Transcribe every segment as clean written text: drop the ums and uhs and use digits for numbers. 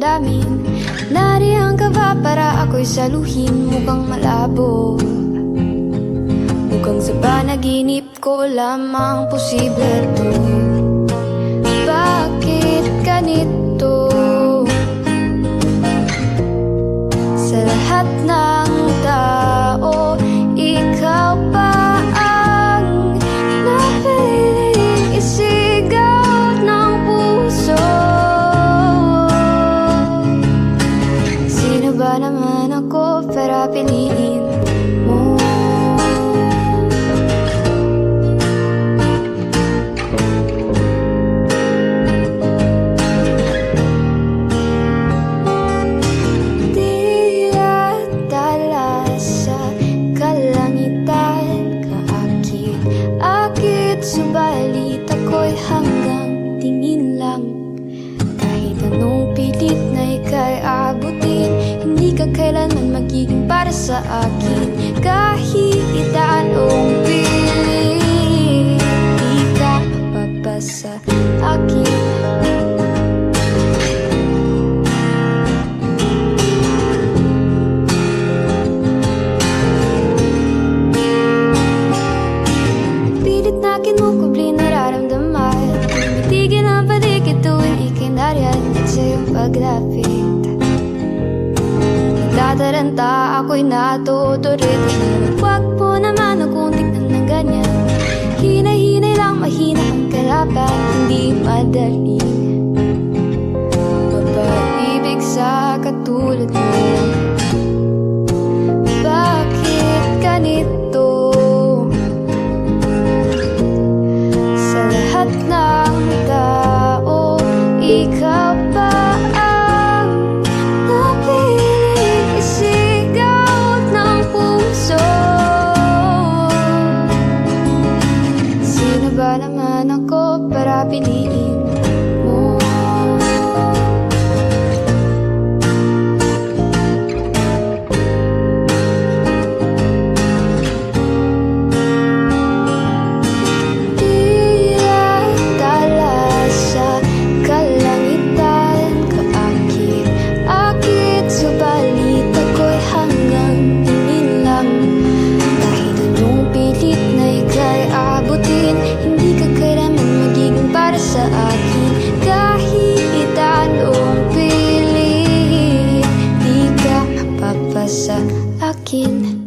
damdamin. Nariyan ka ba para ako'y saluhin? Mukhang malabo, mukhang sa panaginip ko lamang posible to. Bakit ganito? Sa lahat ng tao, ikaw pa ang napiling isigaw ng puso. Sino ba naman ako para piliin mo? Subalit ako'y hanggang tingin lang. Kahit anong pilit na ika'y abutin, hindi ka kailanman magiging para sa akin. Kahit anong pilit, di ka mapapasa akin. Akin mo kubli nararamdaman, bitigin ang paligid tuwing ika'y nariyan at sa iyong paglapit. Nagtataranta ako'y natuturit. Huwag mo naman akong tignan ng ganyan. Hinay-hinay lang, mahina ang kalaban, hindi madali mapag-ibig sa katulad mo. Bakit ganito? Ng tao, ikaw pa ang napiling isigaw ng puso. Sino ba naman ako para piliin mo? Sa akin, kahit anong pilit, di ka mapapasa akin.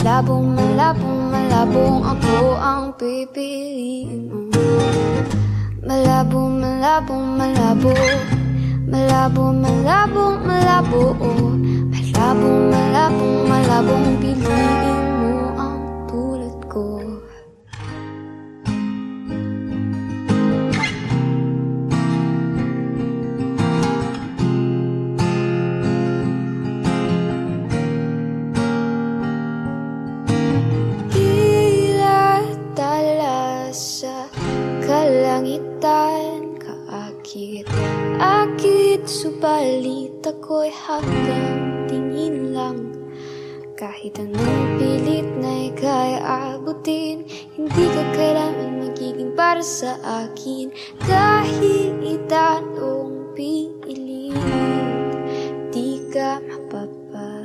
Malabo, malabong ako ang pipiliin mo. Malabo, malabong piliin mo ang tulad ko. Kalangitan, kaakit, subalit ako'y hanggang tingin lang. Kahit anong pilit na ika'y abutin, hindi ka kailanman magiging para sa akin. Kahit anong pilit, di ka mapapa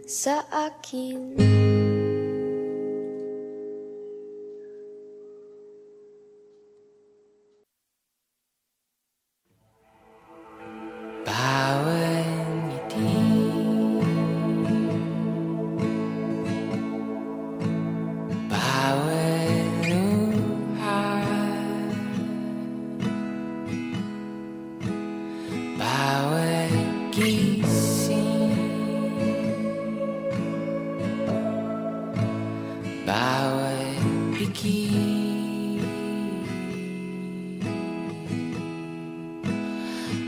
sa akin.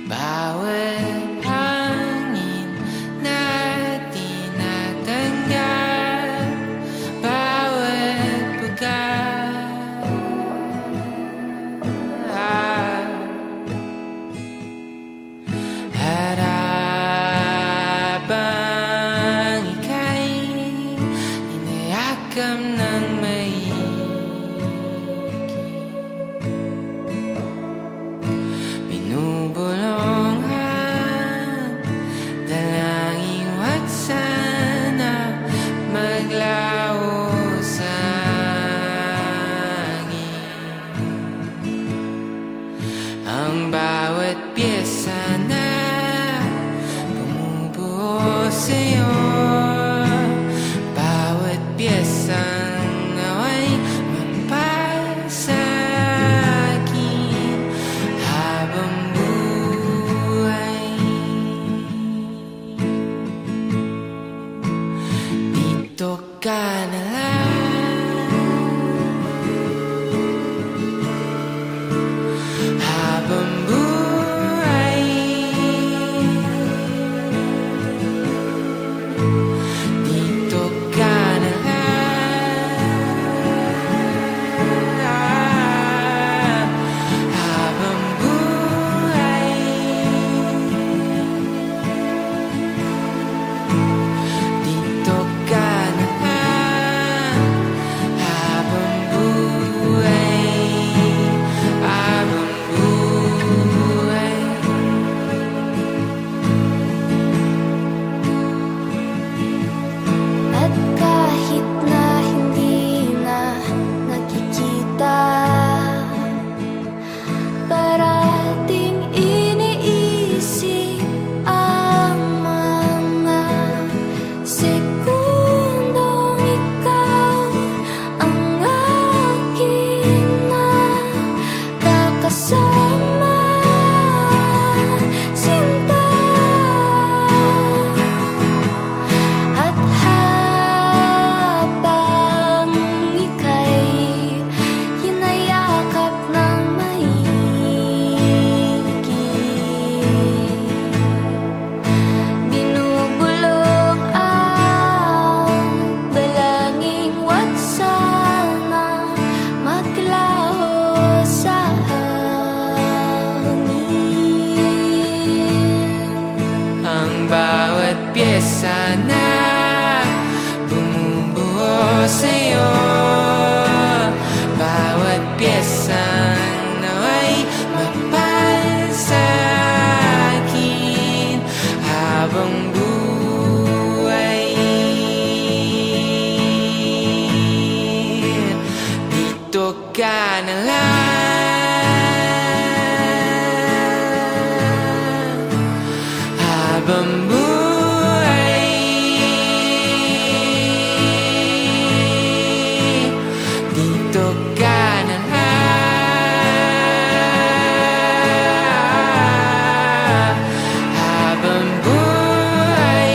Bawat bawat pyesa na bumubuo sa'yo. Bawat pyesa nawa'y mapal sa'kin habang buhay. Dito ka na lang habang buhay. Dito ka na lang habang buhay.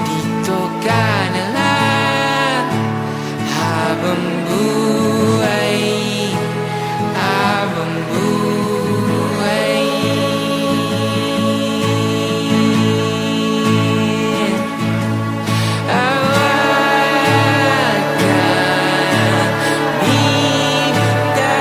Dito ka na lang habang buhay. Habang buhay. Awag ka bigtaan ka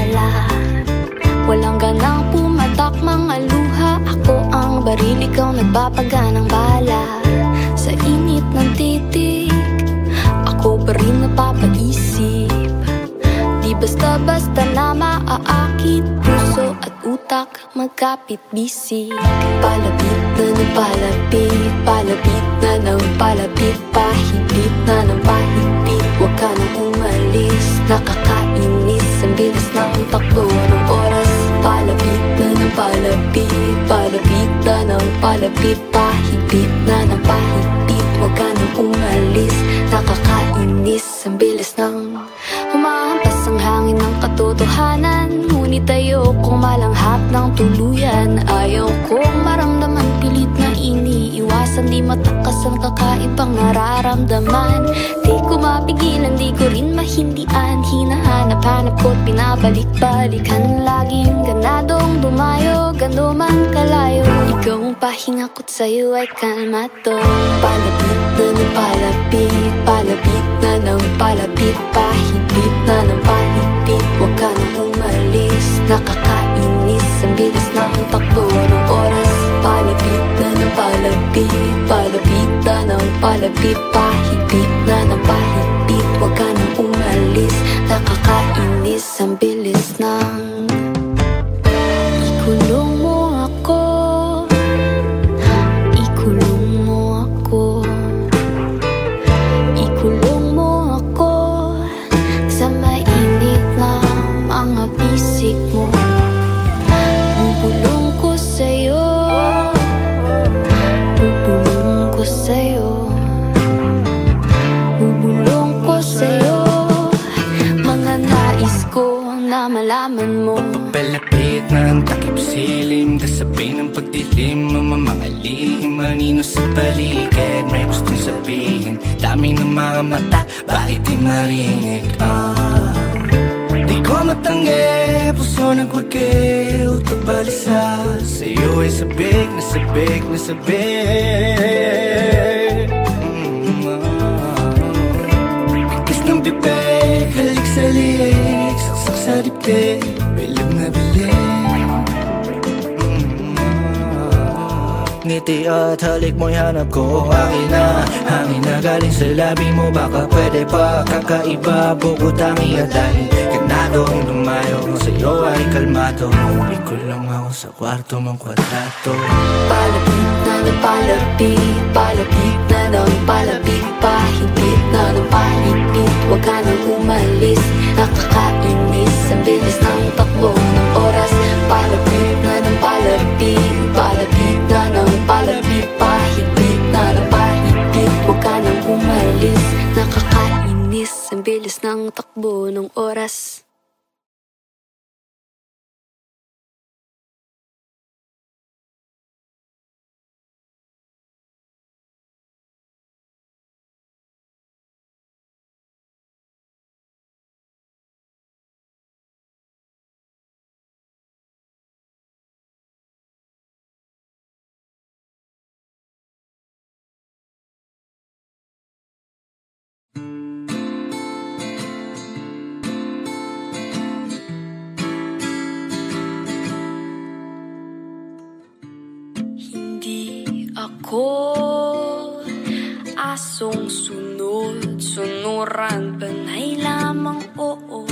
mawala. baril, ikaw nagpapaganang bala. Sa init ng titig, ako pa rin napapaisip. Di basta-basta na maaakit, puso at utak magkapit-bisig. Palapit na ng palapit, palapit na ng palapit, pahigpit na ng pahigpit. Huwag ka nang umalis, nakakainis ang bilis ng takbo ng oras. Palapit na ng palapit, palapit na ng palapit, pahigpit na ng pahigpit. Huwag ka nang umalis, nakakainis ang bilis ng humahampas ang hangin ng katotohanan. Ngunit ayokong malanghap ng tuluyan. Ayaw kong maramdaman pilit na iniiwasan. Di matakas ang kakaibang nararamdaman. Di ko mapigilan, di ko rin mahindian. Hinahanap-hanap ko't Mabalik-balikan, laging ganadong dumayo, gano man kalayo. Ikaw ang pahinga ko't sa'yo ay kalmado. Palapit na ng palapit, palapit na ng palapit, pahigpit na ng pahigpit, huwag ka nang umalis. Nakakainis ang bilis ng takbo ng oras. Palapit na ng palapit, palapit na ng palapit, pahigpit na ng pahigpit, huwag ka nang umalis. Nakakainis ang bilis ng ikulong mo ako, ikulong mo ako, ikulong mo ako sa mainit na mga bisig mo. Bubulong ko sa'yo, bubulong ko sa'yo, bubulong ko sa'yo. Mga nais ko na malaman mo. Palapit na ang takip silim, kasabay ng pagdilim, mga lihim, manino sa paligid, may gustong sabihin. Dami ng mga mata, bakit di marinig? Di ko matanggi, puso nagwagi, utot balisa, sa'yo ay sabik na sabik na sabik. Kikis ng bibig, halik sa liig, saksak sa dibdib, bilib na bilib. Ngiti at halik mo'y hanap ko, akin na hangin na galing sa labi mo. Baka pwede pa kakaiba, bukod tangi at dahil ganadong lumayo, sa'yo ay kalmado. Ikulong ako sa kwarto mong kwadrato. Palapit na ng palapit, palapit na ng palapit, pahigpit na ng pahigpit, huwag ka nang umalis. Nakakainis ang bilis ng takbo ng oras. Palapit na ng palapit, palapit na ng palapit, pahigpit na ng pahigpit, huwag ka nang umalis. Nakakainis ang bilis ng takbo ng oras. Ako, asong sunod, sunuran, panay lamang oo.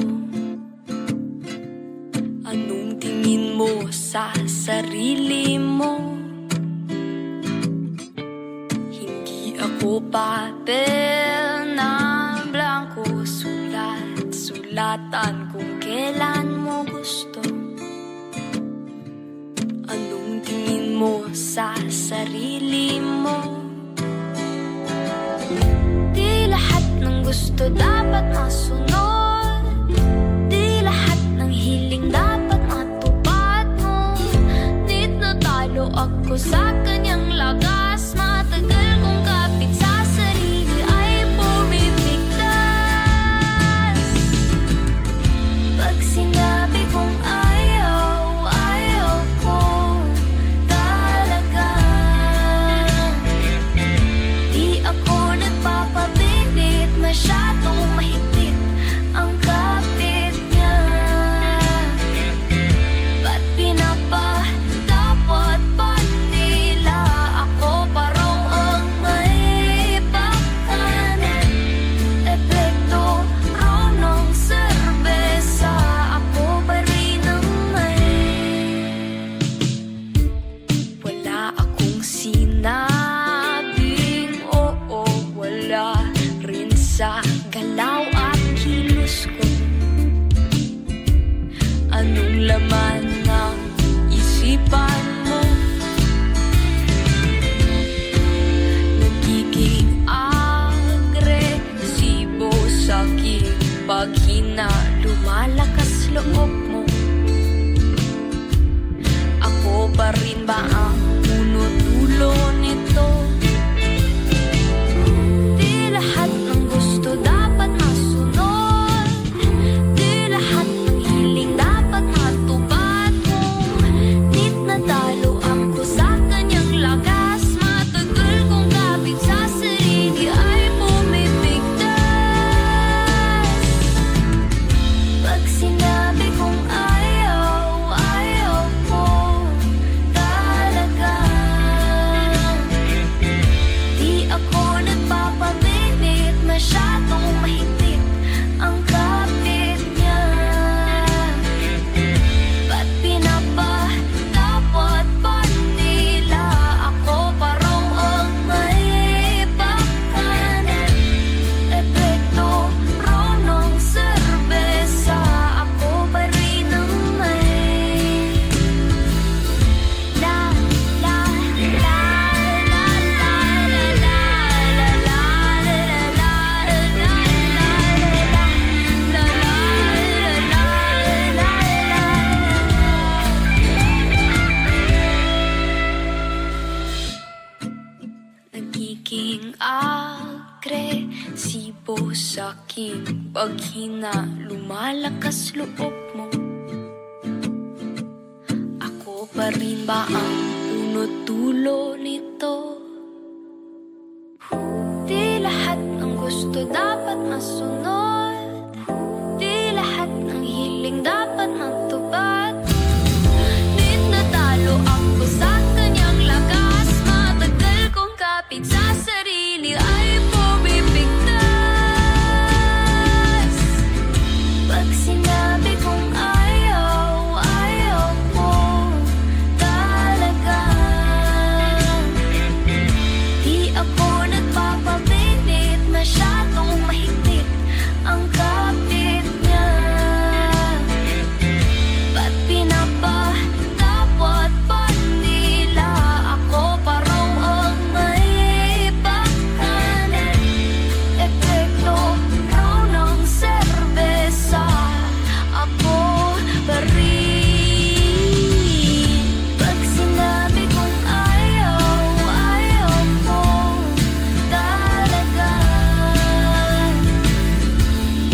Anong tingin mo sa sarili mo? Hindi ako papel na blanco, sulat, sulatan kung kailan mo gusto. Anong tingin mo sa sarili mo? Di lahat ng gusto dapat masunod, di lahat ng hiling dapat matupad mo. Nit natalo ako sa kanyang lagas, matagal kong kapit sa sarili ay bumibiglas. Pag sinabi kong ayaw, ayaw ko talaga. Di ako nagpapapilit, masyadong mahigpit sa'king paghina, lumalakas loob mo. Ako pa rin ba ang punot dulo nito? Di lahat ng gusto dapat masunod, di lahat ng hiling dapat matupad. Ninatalo ako sa kanyang lakas, matagal kong kapit sa sarili ay bumibigtas. Pag sinabi kong ayaw, ayaw mo talaga. Di ako nagpapapilit, masyadong mahigpit ang kapit niya. Ba't pinapatawad pa nila ako pa raw ang may bakanan? Epekto raw ng serbesa, ako pa rin. Pag sinabi kong ayaw, ayaw mo talaga.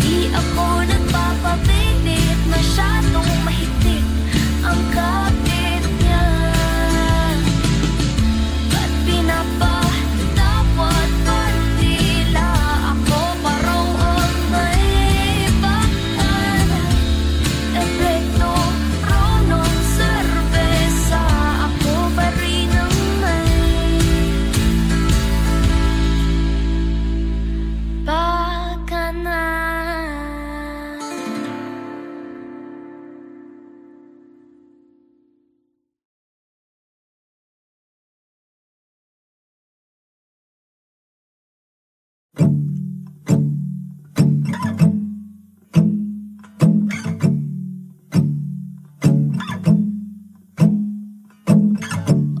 Di ako nagpapapilit, masyadong mahigpit ang kapit niya. Ba't pinapatawad pa nila ako pa raw ang may bakanan? Epekto raw ng serbesa, ako pa rin ang may bakanan.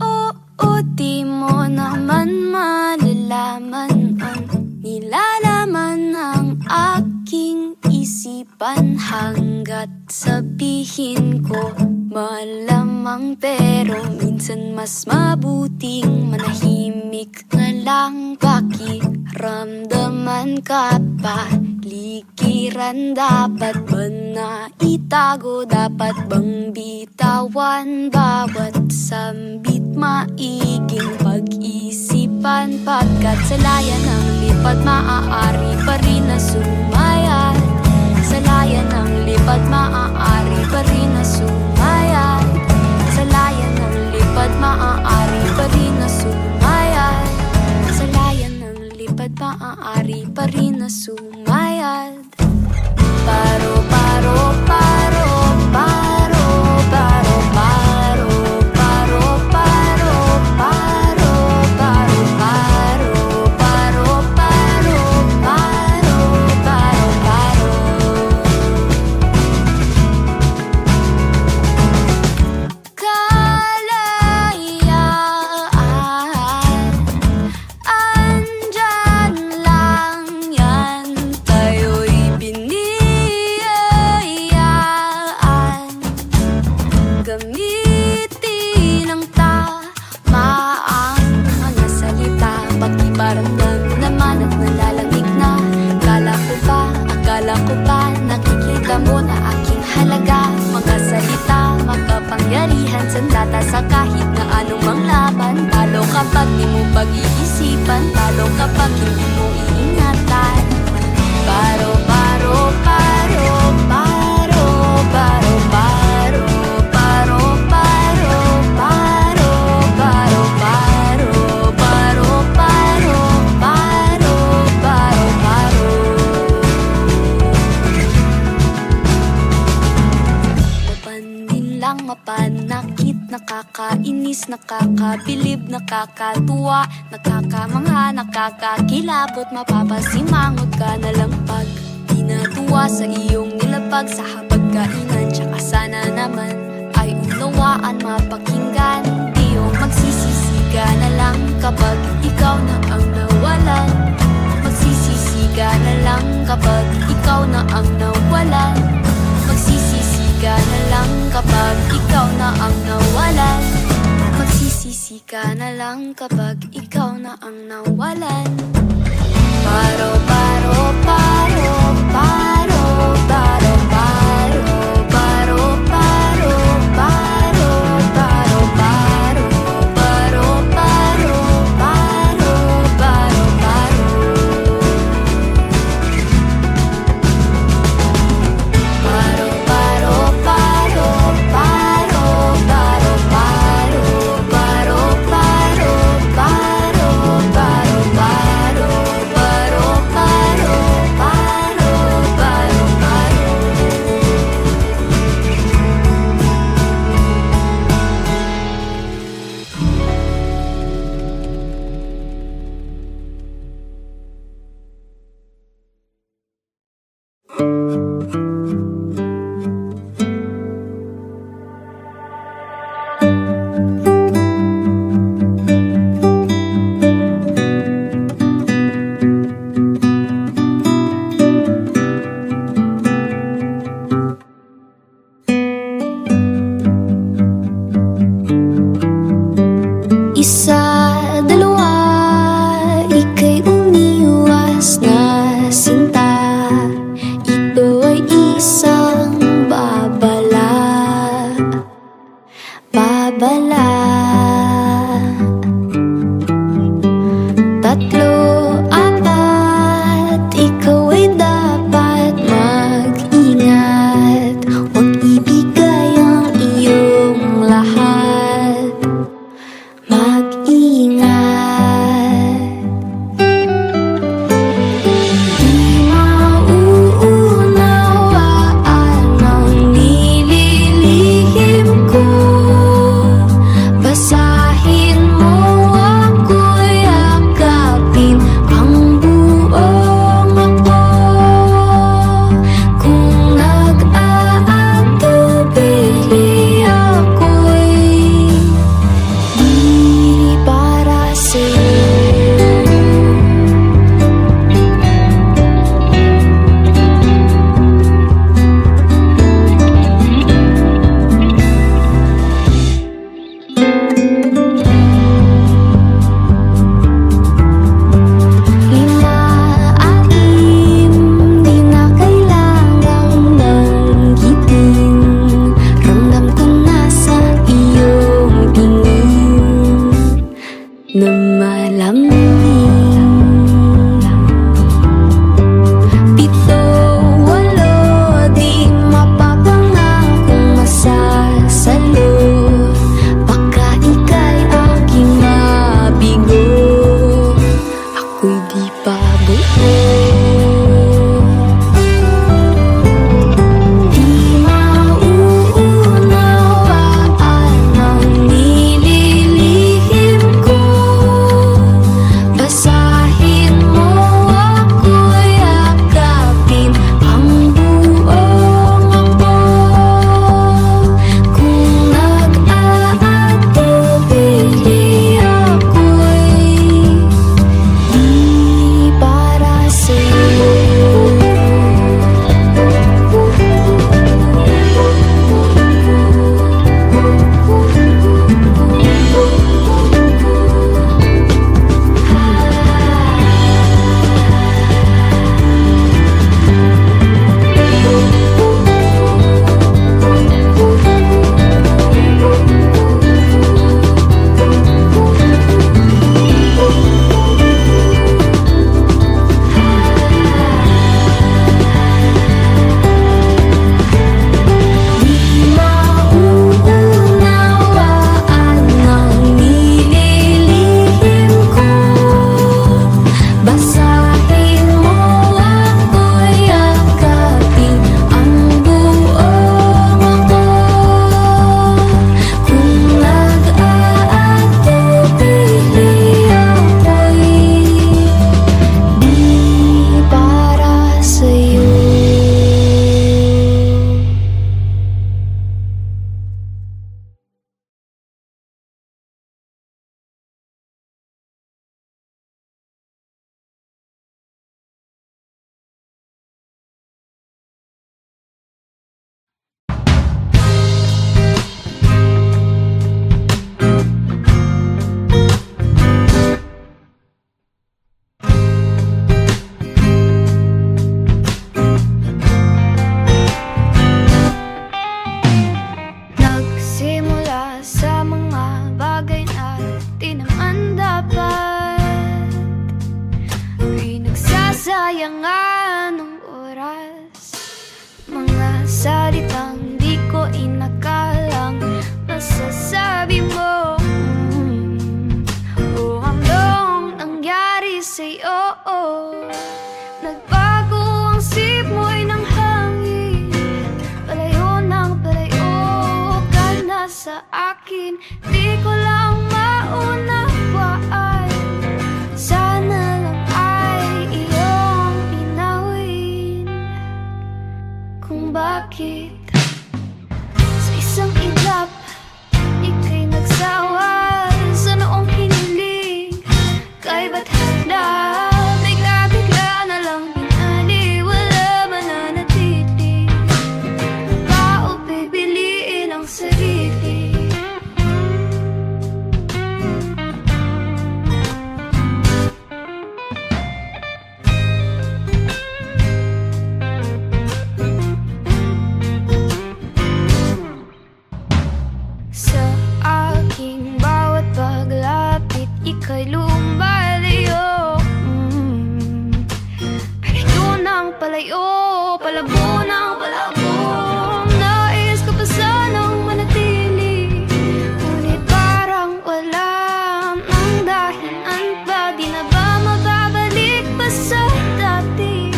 Oo, di mo naman malalaman ang nilalaman ng aking isipan hanggat sabihin ko malamang, pero minsan mas mabuting manahimik na lang. Pakiramdaman ka pa likiran, dapat ba na itago? Dapat bang bitawan? Bawat sambit maiging pag-isipan, pagkat sa layan ng lipad maaari pa rin na sumayad. Sa layan ng lipad maaari pa rin na sumayad. Sa layan ng lipad maaari pa rin na sumayad. Sa layan ng lipad maaari pa rin na sumayad. Paro, paro, paro, paro, paro, paro, paro, paro, paro, paro, paro, paro, paro, paro, paro, paro. Kalayaan, andyan lang yan, tayo'y biniyayaan. Gamitin ang tamaang mga salita, pakiparamdam naman at nalalamig na. Akala ko ba nakikita mo na aking halaga? Mga salita, makapangyarihan, sandata sa kahit na anumang laban. Talo kapag di mo pag-iisipan, talo kapag hindi mo iingatan. Paro, paro, paro, paro, paro, paro, paro, paro, paro, paro, paro, paro, paro, paro, paro, paro. Mapandin lang, mapanakit, nakakainis, nakakabilib, nakakatuwa, nakakamangha, nakakakilabot, mapapasimangot ka na lang pag di natuwa sa iyong nilapag sa hapagkainan. Tsaka sana naman ay unawaan, mapakinggan, iyong magsisisi ka na lang kapag ikaw na ang nawalan. Magsisisi ka na lang kapag ikaw na ang nawalan. Magsisisi ka na lang kapag ikaw na ang nawalan. Magsisisi ka na lang kapag ikaw na ang nawalan. akin, di ko lang maunawaan. Sana lang ay iyong linawin kung bakit sa isang iglap ika'y nagsawa. Sa noong hiniling kay ba't handa, bigla-bigla na lang binali, wala mananatili. Tao pipiliin ang sarili. Sa aking bawat paglapit, ika'y lumalayo. Palayo ng palayo, palabo ng palabo. Nais ko pa sanang manatili, ngunit parang wala ng dahilan pa. Di na ba mababalik pa sa dati?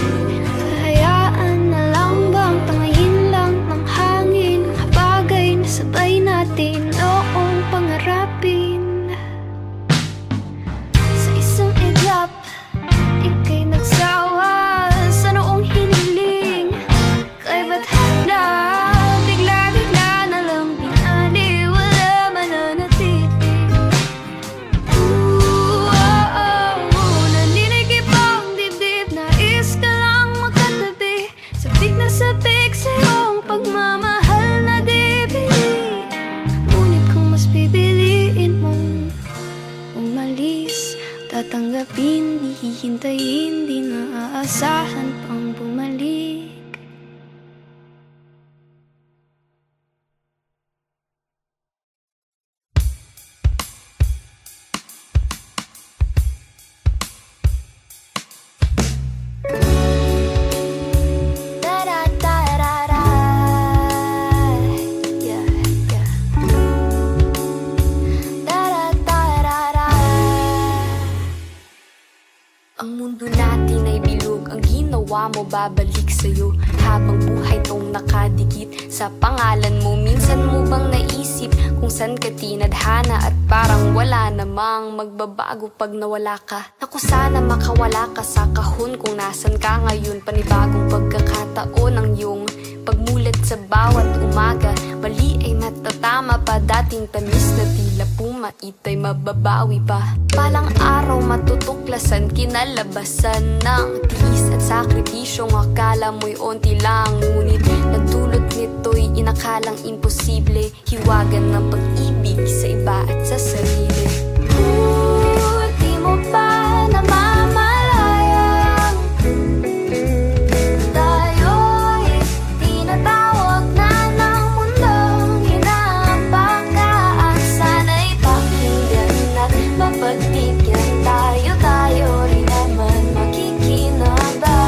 Hayaan na lang bang tangayin lang ng hangin ang bagay na sabay natin noong pangarapin? Sa isang iglap ika'y nagsawa. Sa noong hiniling kay ba't handa, bigla-bigla na lang binali, wala mananatili. Naninikip ang dibdib, nais ka lang makatabi. Sabik na sabik sa iyong pagmamahal na di bili. Ngunit kung mas pipiliin mong umalis, tatanggapin, di hihintayin, di na aasahan pang bumalik. Da-da-da-da-da. Yeah, yeah. Da-da-da-da-da. Ang mundo natin ay bilog, ang ginawa mo babalik sa'yo. Habang buhay tong nakadikit sa pangalan mo, minsan mo bang naisip kung saan ka tinadhana? At parang wala namang magbabago pag nawala ka. Naku, sana makawala ka sa kahon kung nasan ka ngayon. Panibagong pagkakataon ang iyong pagmulat sa bawat umaga. Mali ay matatama pa, dating tamis na tila pumait ay mababawi pa. Palang araw matutuklasan, kinalabasan ng tiis at sakripisyong akala mo'y onti lang, ngunit nagdulot nito'y inakalang imposible. Hiwagan ng pag-ibig sa iba at sa sarili. Di mo pa namamalayang tayo'y tinatawag na ng mundong inaapakaan. Sana'y pakinggan at mapagbigyan tayo, tayo rin naman makikinabang.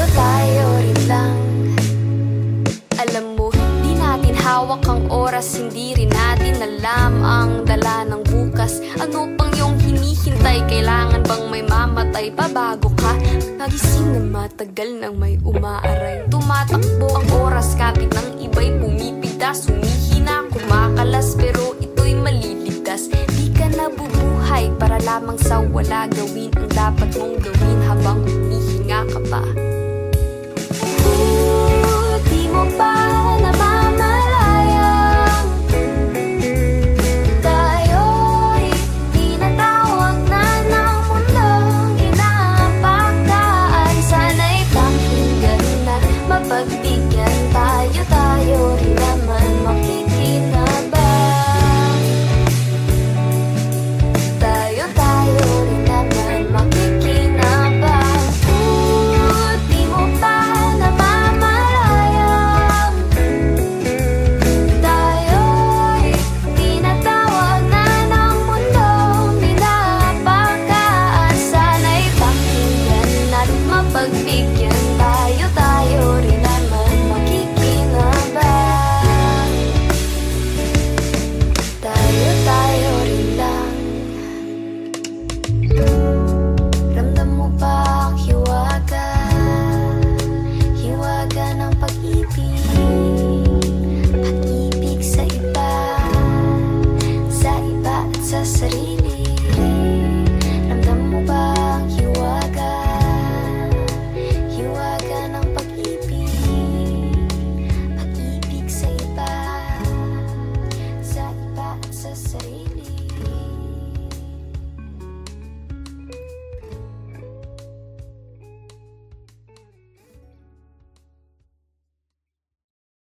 Tayo rin lang. Alam mo, di natin hawak ang oras, hindi rin natin alam ang dala ng bukas. Ano pang iyong hinihintay? Kailangan bang may mamatay pa bago ka nagising na matagal nang may umaaray? Tumatakbo ang oras, kapit ng iba'y pumipigtas, humihina, kumakalas, pero ito'y maliligtas. Di ka nabubuhay para lamang sa wala. Gawin ang dapat mong gawin habang humihinga ka pa. Di mo pa namamalayang tayo'y tinatawag na ng mundong inaapakaan. Sana'y pakinggan at mapagbigyan